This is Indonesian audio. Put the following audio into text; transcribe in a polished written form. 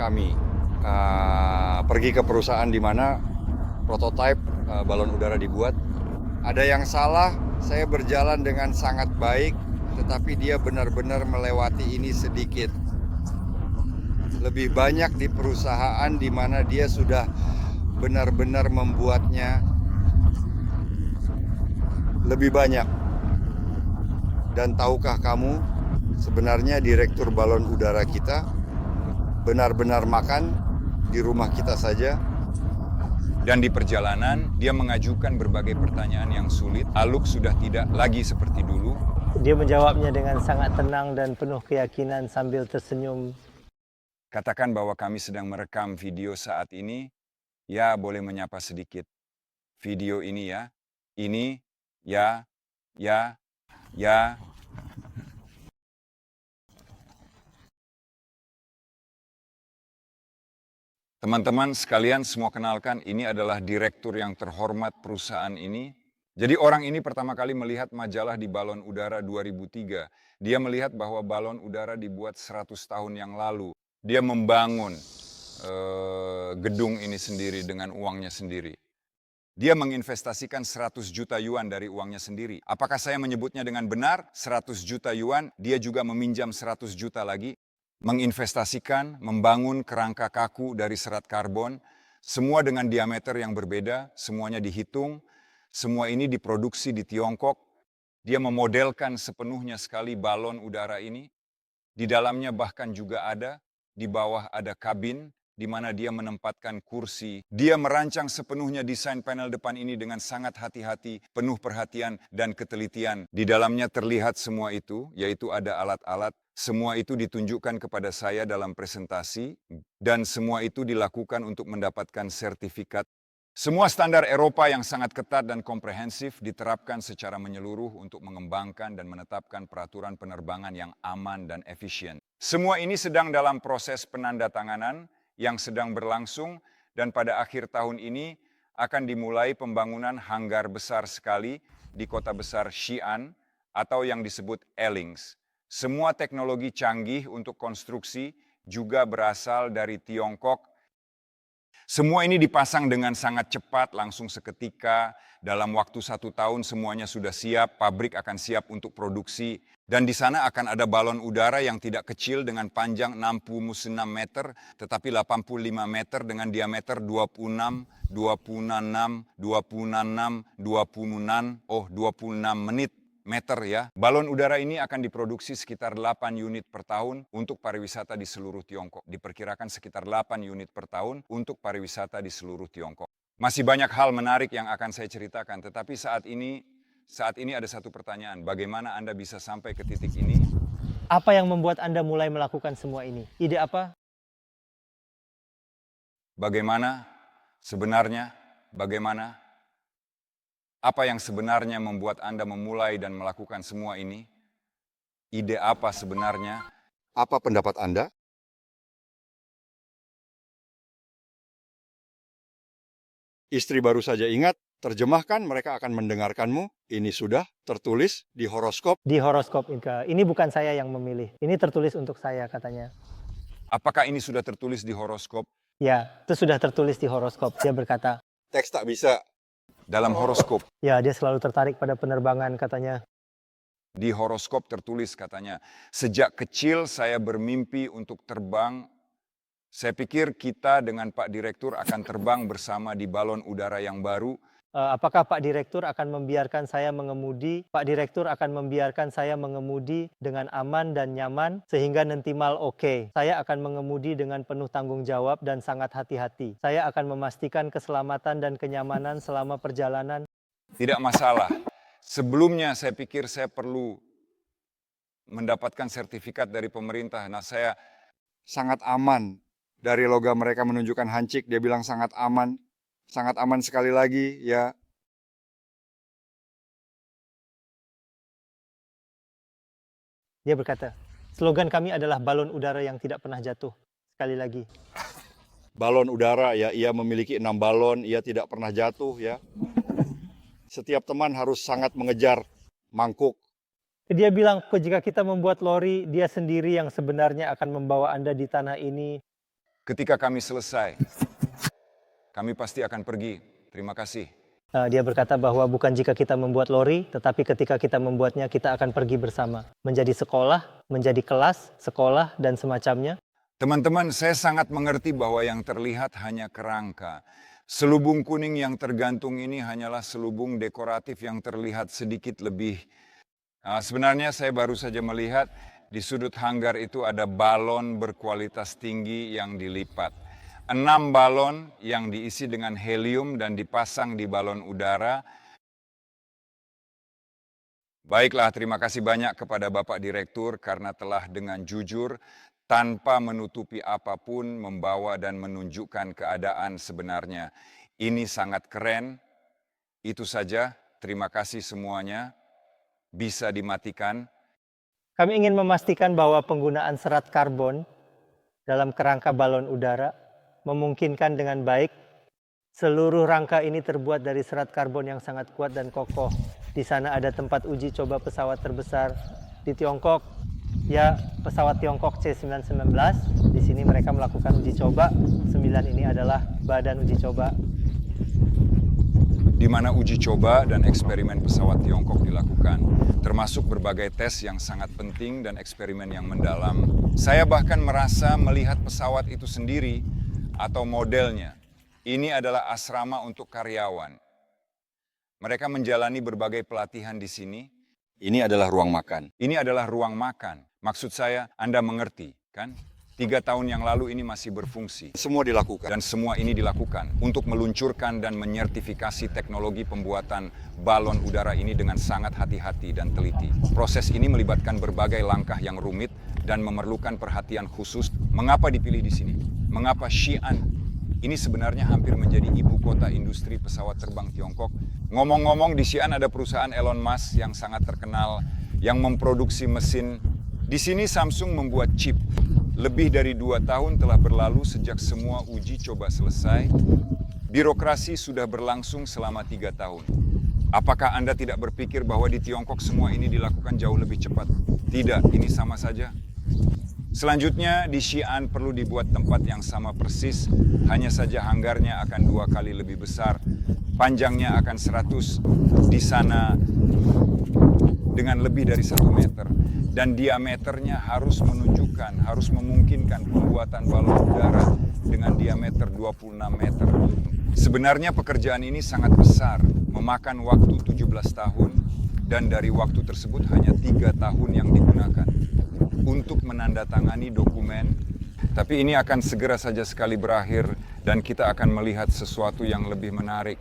kami pergi ke perusahaan di mana prototipe balon udara dibuat. Ada yang salah, saya berjalan dengan sangat baik, tetapi dia benar-benar melewati ini sedikit. Lebih banyak di perusahaan di mana dia sudah benar-benar membuatnya lebih banyak. Dan tahukah kamu, sebenarnya direktur balon udara kita benar-benar makan di rumah kita saja. Dan di perjalanan, dia mengajukan berbagai pertanyaan yang sulit. Aluk sudah tidak lagi seperti dulu. Dia menjawabnya dengan sangat tenang dan penuh keyakinan sambil tersenyum. Katakan bahwa kami sedang merekam video saat ini. Ya, boleh menyapa sedikit. Video ini ya. Ini, ya. Teman-teman sekalian, semua kenalkan, ini adalah direktur yang terhormat perusahaan ini. Jadi orang ini pertama kali melihat majalah di Balon Udara 2003. Dia melihat bahwa balon udara dibuat 100 tahun yang lalu. Dia membangun gedung ini sendiri dengan uangnya sendiri. Dia menginvestasikan 100 juta yuan dari uangnya sendiri. Apakah saya menyebutnya dengan benar? 100 juta yuan, dia juga meminjam 100 juta lagi. Menginvestasikan, membangun kerangka kaku dari serat karbon, semua dengan diameter yang berbeda, semuanya dihitung, semua ini diproduksi di Tiongkok. Dia memodelkan sepenuhnya sekali balon udara ini, di dalamnya bahkan juga ada, di bawah ada kabin, di mana dia menempatkan kursi. Dia merancang sepenuhnya desain panel depan ini dengan sangat hati-hati, penuh perhatian dan ketelitian. Di dalamnya terlihat semua itu, yaitu ada alat-alat. Semua itu ditunjukkan kepada saya dalam presentasi, dan semua itu dilakukan untuk mendapatkan sertifikat. Semua standar Eropa yang sangat ketat dan komprehensif diterapkan secara menyeluruh untuk mengembangkan dan menetapkan peraturan penerbangan yang aman dan efisien. Semua ini sedang dalam proses penandatanganan yang sedang berlangsung, dan pada akhir tahun ini akan dimulai pembangunan hanggar besar sekali di kota besar Xi'an atau yang disebut Elings. Semua teknologi canggih untuk konstruksi juga berasal dari Tiongkok. Semua ini dipasang dengan sangat cepat, langsung seketika. Dalam waktu 1 tahun semuanya sudah siap, pabrik akan siap untuk produksi. Dan di sana akan ada balon udara yang tidak kecil dengan panjang 66 meter, tetapi 85 meter dengan diameter 26 menit. Meter ya. Balon udara ini akan diproduksi sekitar 8 unit per tahun untuk pariwisata di seluruh Tiongkok. Diperkirakan sekitar 8 unit per tahun untuk pariwisata di seluruh Tiongkok. Masih banyak hal menarik yang akan saya ceritakan, tetapi saat ini ada satu pertanyaan. Bagaimana Anda bisa sampai ke titik ini? Apa yang membuat Anda mulai melakukan semua ini? Ide apa? Bagaimana? Sebenarnya, bagaimana? Apa yang sebenarnya membuat Anda memulai dan melakukan semua ini? Ide apa sebenarnya? Apa pendapat Anda? Istri baru saja ingat, terjemahkan, mereka akan mendengarkanmu. Ini sudah tertulis di horoskop. Di horoskop ini bukan saya yang memilih. Ini tertulis untuk saya katanya. Apakah ini sudah tertulis di horoskop? Ya, itu sudah tertulis di horoskop. Dia berkata, Teks tak bisa. Dalam horoskop. ya dia selalu tertarik pada penerbangan katanya. Di horoskop tertulis katanya, sejak kecil saya bermimpi untuk terbang. Saya pikir kita dengan Pak Direktur akan terbang bersama di balon udara yang baru. Apakah Pak Direktur akan membiarkan saya mengemudi? Pak Direktur akan membiarkan saya mengemudi dengan aman dan nyaman sehingga nanti mal oke. Saya akan mengemudi dengan penuh tanggung jawab dan sangat hati-hati. Saya akan memastikan keselamatan dan kenyamanan selama perjalanan. Tidak masalah. Sebelumnya saya pikir saya perlu mendapatkan sertifikat dari pemerintah. Nah, saya Sangat aman. Dari logam mereka menunjukkan hancik, dia bilang sangat aman. Sangat aman sekali lagi, ya. Dia berkata, slogan kami adalah balon udara yang tidak pernah jatuh. Sekali lagi. Balon udara, ya, ia memiliki 6 balon, ia tidak pernah jatuh, ya. Setiap teman harus sangat mengejar mangkuk. Dia bilang, jika kita membuat lori, dia sendiri yang sebenarnya akan membawa Anda di tanah ini. Ketika kami selesai, kami pasti akan pergi. Terima kasih. Dia berkata bahwa bukan jika kita membuat lori, tetapi ketika kita membuatnya, kita akan pergi bersama. Menjadi sekolah, menjadi kelas, sekolah, dan semacamnya. Teman-teman, saya sangat mengerti bahwa yang terlihat hanya kerangka. Selubung kuning yang tergantung ini hanyalah selubung dekoratif yang terlihat sedikit lebih. Sebenarnya saya baru saja melihat di sudut hanggar itu ada balon berkualitas tinggi yang dilipat. 6 balon yang diisi dengan helium dan dipasang di balon udara. Baiklah, terima kasih banyak kepada Bapak Direktur karena telah dengan jujur, tanpa menutupi apapun, membawa dan menunjukkan keadaan sebenarnya. Ini sangat keren. Itu saja, terima kasih semuanya. Bisa dimatikan. Kami ingin memastikan bahwa penggunaan serat karbon dalam kerangka balon udara memungkinkan dengan baik. Seluruh rangka ini terbuat dari serat karbon yang sangat kuat dan kokoh. Di sana ada tempat uji coba pesawat terbesar di Tiongkok. Ya, pesawat Tiongkok C919. Di sini mereka melakukan uji coba. 9 ini adalah badan uji coba. Di mana uji coba dan eksperimen pesawat Tiongkok dilakukan, termasuk berbagai tes yang sangat penting dan eksperimen yang mendalam. Saya bahkan merasa melihat pesawat itu sendiri atau modelnya. Ini adalah asrama untuk karyawan. Mereka menjalani berbagai pelatihan di sini. Ini adalah ruang makan. Ini adalah ruang makan. Maksud saya, Anda mengerti, kan? 3 tahun yang lalu ini masih berfungsi. Semua dilakukan. Dan semua ini dilakukan untuk meluncurkan dan menyertifikasi teknologi pembuatan balon udara ini dengan sangat hati-hati dan teliti. Proses ini melibatkan berbagai langkah yang rumit dan memerlukan perhatian khusus. Mengapa dipilih di sini? Mengapa Xi'an? Ini sebenarnya hampir menjadi ibu kota industri pesawat terbang Tiongkok. Ngomong-ngomong, di Xi'an ada perusahaan Elon Musk yang sangat terkenal yang memproduksi mesin. Di sini Samsung membuat chip. Lebih dari 2 tahun telah berlalu sejak semua uji coba selesai. Birokrasi sudah berlangsung selama 3 tahun. Apakah Anda tidak berpikir bahwa di Tiongkok semua ini dilakukan jauh lebih cepat? Tidak, ini sama saja. Selanjutnya, di Xi'an perlu dibuat tempat yang sama persis, hanya saja hanggarnya akan 2 kali lebih besar, panjangnya akan 100, di sana dengan lebih dari 1 meter, dan diameternya harus memungkinkan pembuatan balon udara dengan diameter 26 meter. Sebenarnya pekerjaan ini sangat besar, memakan waktu 17 tahun, dan dari waktu tersebut hanya 3 tahun yang digunakan untuk menandatangani dokumen. Tapi ini akan segera saja sekali berakhir dan kita akan melihat sesuatu yang lebih menarik.